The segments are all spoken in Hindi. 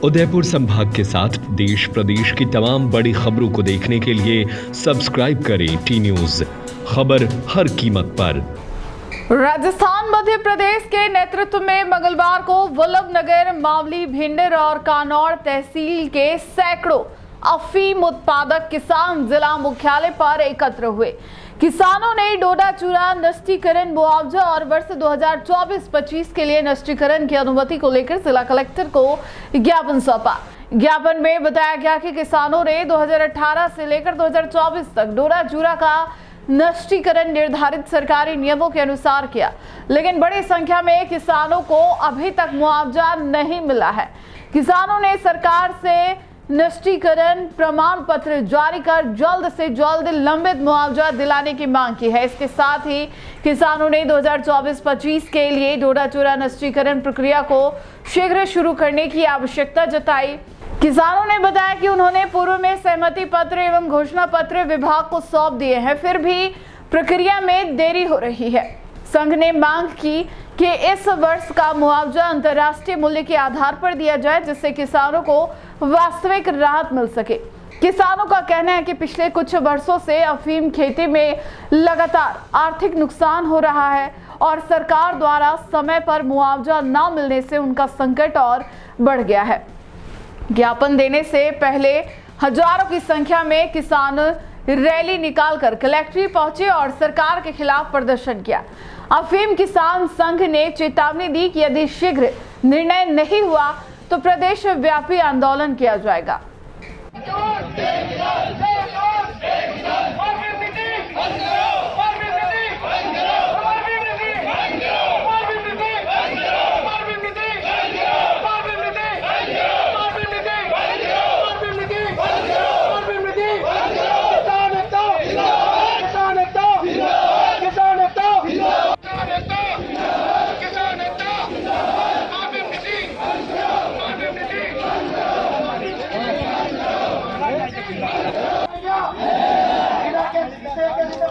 उदयपुर संभाग के साथ देश प्रदेश की तमाम बड़ी खबरों को देखने के लिए सब्सक्राइब करें टी न्यूज़, खबर हर कीमत पर। राजस्थान मध्य प्रदेश के नेतृत्व में मंगलवार को वल्लभनगर, मावली, भिंडर और कानौड़ तहसील के सैकड़ों अफीम उत्पादक किसान जिला मुख्यालय पर एकत्र हुए। किसानों ने डोडा चूरा नष्टीकरण मुआवजा और वर्ष 2024-25 के लिए नष्टीकरण की अनुमति को लेकर जिला कलेक्टर को ज्ञापन सौंपा। ज्ञापन में बताया गया कि किसानों ने 2018 से लेकर 2024 तक डोडा चूरा का नष्टीकरण निर्धारित सरकारी नियमों के अनुसार किया, लेकिन बड़ी संख्या में किसानों को अभी तक मुआवजा नहीं मिला है। किसानों ने सरकार से नष्टीकरण प्रमाण पत्र जारी कर जल्द से जल्द लंबित मुआवजा दिलाने की मांग की है। इसके साथ ही किसानों ने 2024-25 के लिए डोडा चूरा नष्टीकरण प्रक्रिया को शीघ्र शुरू करने की आवश्यकता जताई। किसानों ने बताया कि उन्होंने पूर्व में सहमति पत्र एवं घोषणा पत्र विभाग को सौंप दिए हैं, फिर भी प्रक्रिया में देरी हो रही है। संघ ने मांग की कि इस वर्ष का मुआवजा अंतर्राष्ट्रीय मूल्य के आधार पर दिया जाए, जिससे किसानों को वास्तविक राहत मिल सके। किसानों का कहना है कि पिछले कुछ वर्षों से अफीम खेती में लगातार आर्थिक नुकसान हो रहा है और सरकार द्वारा समय पर मुआवजा न मिलने से उनका संकट और बढ़ गया है। ज्ञापन देने से पहले हजारों की संख्या में किसान रैली निकालकर कलेक्ट्रेट पहुंचे और सरकार के खिलाफ प्रदर्शन किया। अफीम किसान संघ ने चेतावनी दी कि यदि शीघ्र निर्णय नहीं हुआ तो प्रदेश व्यापी आंदोलन किया जाएगा।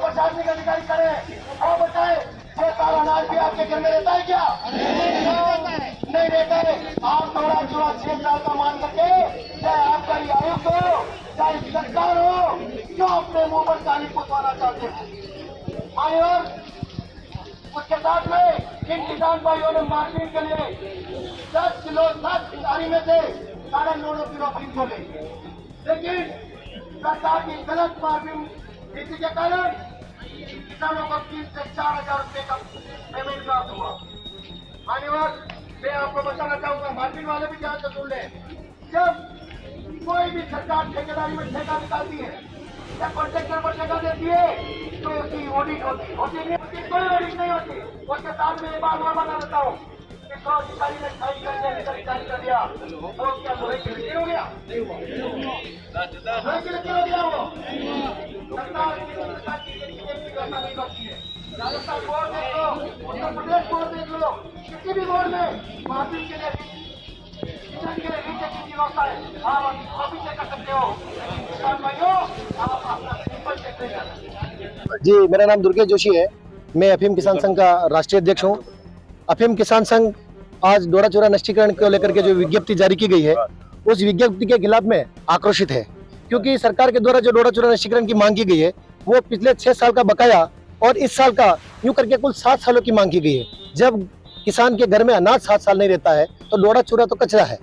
प्रशासनिक अधिकारी करे और बताए ये सारा अनाज भी आपके घर में रहता है क्या? नहीं रहता है। आप थोड़ा 6 साल का मान सके, चाहे आपका ये आयुक्त हो, चाहे सरकार हो, क्यों अपने मुंह पर ताली पुतवाना चाहते हैं? और उसके साथ में इन किसान भाइयों ने मार्केट के लिए 10 किलो 7 खिलाड़ी में से 9.5 किलो खरीद को ले, लेकिन सरकार की गलत मार्केटिंग नीति के कारण किसानों को 3 से 4 हजार रुपए का पेमेंट प्राप्त हुआ। मान्यवर, मैं आपको बताना चाहूंगा, मार्केट वाले भी ध्यान से सुन लें, जब कोई भी सरकार ठेकेदारी में ठेका निकालती है या कॉन्ट्रैक्टर पर ठेका देती है तो उसकी ऑडिट होती है, कोई ऑडिट नहीं होती। उसके साथ में एक बात और बता देता हूँ, अधिकारी ने साइन कर दिया तो क्या लोहे की लकीर हो गया? लोहे की लकीर हो गया वो। सरकार नहीं करती है। राजस्थान बोर्ड देख लो, उत्तर प्रदेश बोर्ड देख लो, किसी भी बोर्ड में मार्जिन के लिए व्यवस्था है, आप अभी चेक कर सकते हो। किसान भाइयों, आप अपना सिंपल चेक नहीं कर सकते। जी, मेरा नाम दुर्गेश जोशी है। मैं अफीम किसान संघ का राष्ट्रीय अध्यक्ष हूँ। अफीम किसान संघ आज डोडा चूरा नष्टीकरण को लेकर के जो विज्ञप्ति जारी की गई है, उस विज्ञप्ति के खिलाफ में आक्रोशित है, क्योंकि सरकार के द्वारा जो डोडा चूरा नष्टीकरण की मांग की गई है वो पिछले 6 साल का बकाया और इस साल का यूं करके कुल 7 सालों की मांग की गई है। जब किसान के घर में अनाज 7 साल नहीं रहता है तो डोडा चूरा तो कचरा है,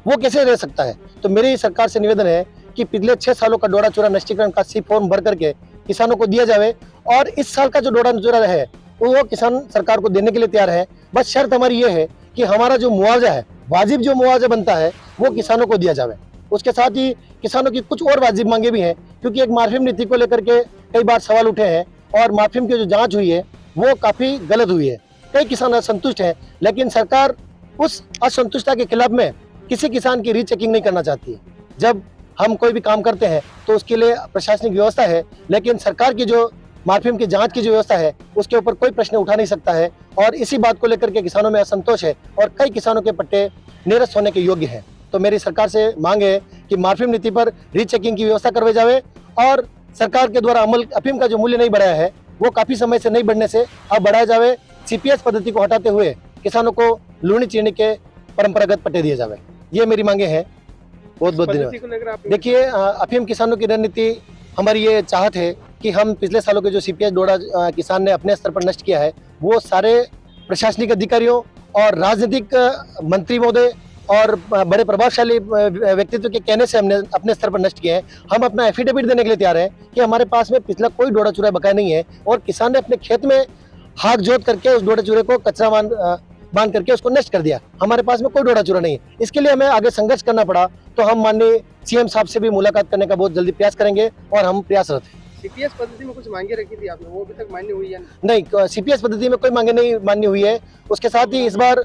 वो कैसे रह सकता है? तो मेरी सरकार से निवेदन है कि पिछले 6 सालों का डोडा चूरा नष्टीकरण का सी फॉर्म भर करके किसानों को दिया जाए और इस साल का जो डोडा चूरा है वो किसान सरकार को देने के लिए तैयार है। बस शर्त हमारी ये है कि हमारा जो मुआवजा है, वाजिब जो मुआवजा बनता है वो किसानों को दिया जाए। उसके साथ ही किसानों की कुछ और वाजिब मांगे भी हैं, क्योंकि एक मार्फिम नीति को लेकर के कई बार सवाल उठे हैं और मार्फिम की जो जांच हुई है वो काफ़ी गलत हुई है। कई किसान असंतुष्ट हैं, लेकिन सरकार उस असंतुष्टता के खिलाफ में किसी किसान की रीचेकिंग नहीं करना चाहती है। जब हम कोई भी काम करते हैं तो उसके लिए प्रशासनिक व्यवस्था है, लेकिन सरकार की जो मार्फिम की जांच की जो व्यवस्था है उसके ऊपर कोई प्रश्न उठा नहीं सकता है और इसी बात को लेकर के किसानों में असंतोष है और कई किसानों के पट्टे निरस्त होने के योग्य हैं। तो मेरी सरकार से मांग है कि मार्फिम नीति पर रीचेकिंग की व्यवस्था करवाई जाए और सरकार के द्वारा अमल अफीम का जो मूल्य नहीं बढ़ाया है वो काफी समय से नहीं बढ़ने से अब बढ़ाया जाए। सीपीएस पद्धति को हटाते हुए किसानों को लूनी चीनी के परंपरागत पट्टे दिए जाए। ये मेरी मांगे हैं। बहुत बहुत धन्यवाद। देखिए, अफीम किसानों की रणनीति, हमारी ये चाहत है कि हम पिछले सालों के जो सीपीएस डोडा किसान ने अपने स्तर पर नष्ट किया है, वो सारे प्रशासनिक अधिकारियों और राजनीतिक मंत्री महोदय और बड़े प्रभावशाली व्यक्तित्व के कहने से हमने अपने स्तर पर नष्ट किए हैं। हम अपना एफिडेविट देने के लिए तैयार हैं कि हमारे पास में पिछला कोई डोडा चूरा बकाया नहीं है और किसान ने अपने खेत में हाथ जोत करके उस डोडा चूरे को कचरा बांध करके उसको नष्ट कर दिया। हमारे पास में कोई डोडा चूरा नहीं है। इसके लिए हमें आगे संघर्ष करना पड़ा, तो हम माननीय सीएम साहब से भी मुलाकात करने का बहुत जल्दी प्रयास करेंगे और हम प्रयासरत हैं। सीपीएस पद्धति में कुछ मांगे रखी थी आपने, वो अभी तक मान्य हुई है? नहीं, सीपीएस पद्धति में कोई मांगे नहीं मान्य हुई है। उसके साथ ही इस बार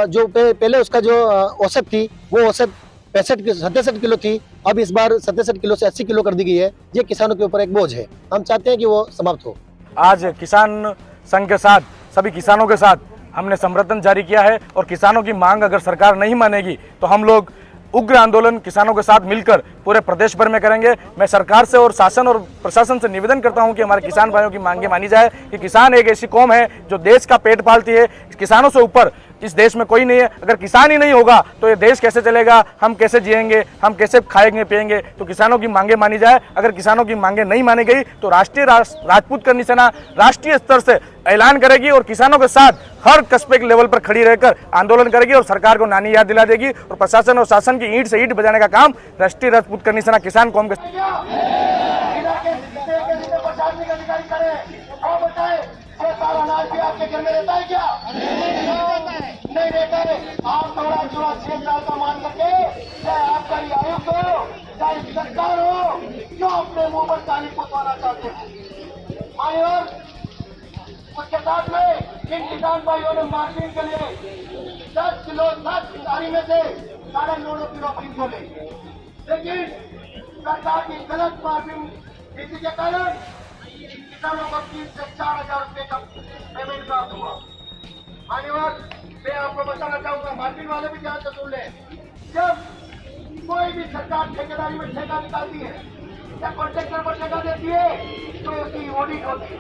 जो पहले उसका जो औसत थी, वो औसत 67 किलो थी, अब इस बार 67 किलो से 80 किलो कर दी गई है। ये किसानों के ऊपर एक बोझ है, हम चाहते हैं कि वो समाप्त हो। आज किसान संघ के साथ, सभी किसानों के साथ हमने समर्थन जारी किया है और किसानों की मांग अगर सरकार नहीं मानेगी तो हम लोग उग्र आंदोलन किसानों के साथ मिलकर पूरे प्रदेश भर में करेंगे। मैं सरकार से और शासन और प्रशासन से निवेदन करता हूं कि हमारे किसान भाइयों की मांगे मानी जाए कि किसान एक ऐसी कौम है जो देश का पेट पालती है। किसानों से ऊपर इस देश में कोई नहीं है। अगर किसान ही नहीं होगा तो ये देश कैसे चलेगा, हम कैसे जिएंगे, हम कैसे खाएंगे पिएंगे। तो किसानों की मांगे मानी जाए। अगर किसानों की मांगे नहीं मानी गई तो राष्ट्रीय राजपूत करनी सेना राष्ट्रीय स्तर से ऐलान करेगी और किसानों के साथ हर कस्बे के लेवल पर खड़ी रहकर आंदोलन करेगी और सरकार को नानी याद दिला देगी और प्रशासन और शासन की ईंट से ईंट बजाने का काम राष्ट्रीय राजपूत करनी सेना किसान कौम के प्रशासनिक अधिकारी करे और बताए ये सारा अनाज भी आपके घर में रहता है क्या? नहीं रहता है। आप थोड़ा 6 साल का मान करके, चाहे आपका ये आयुक्त हो, चाहे सरकार हो, क्यों अपने मुंह पर ताली पुतवाना चाहते हैं? और उसके साथ में इन किसान भाइयों ने मार्जिन के लिए 10 किलो 10 गाड़ी में से 9.5 किलो अफीम खोले, लेकिन सरकार की गलत मार्जिन नीति के कारण किसानों को 3 से 4 हजार रुपए का पेमेंट प्राप्त हुआ। मान्यवर, मैं आपको बताना चाहूंगा, मार्जिन वाले भी ध्यान से सुन ले, जब कोई भी सरकार ठेकेदारी में ठेका निकालती है या कॉन्ट्रैक्टर पर ठेका देती है तो उसकी ऑडिट होती है।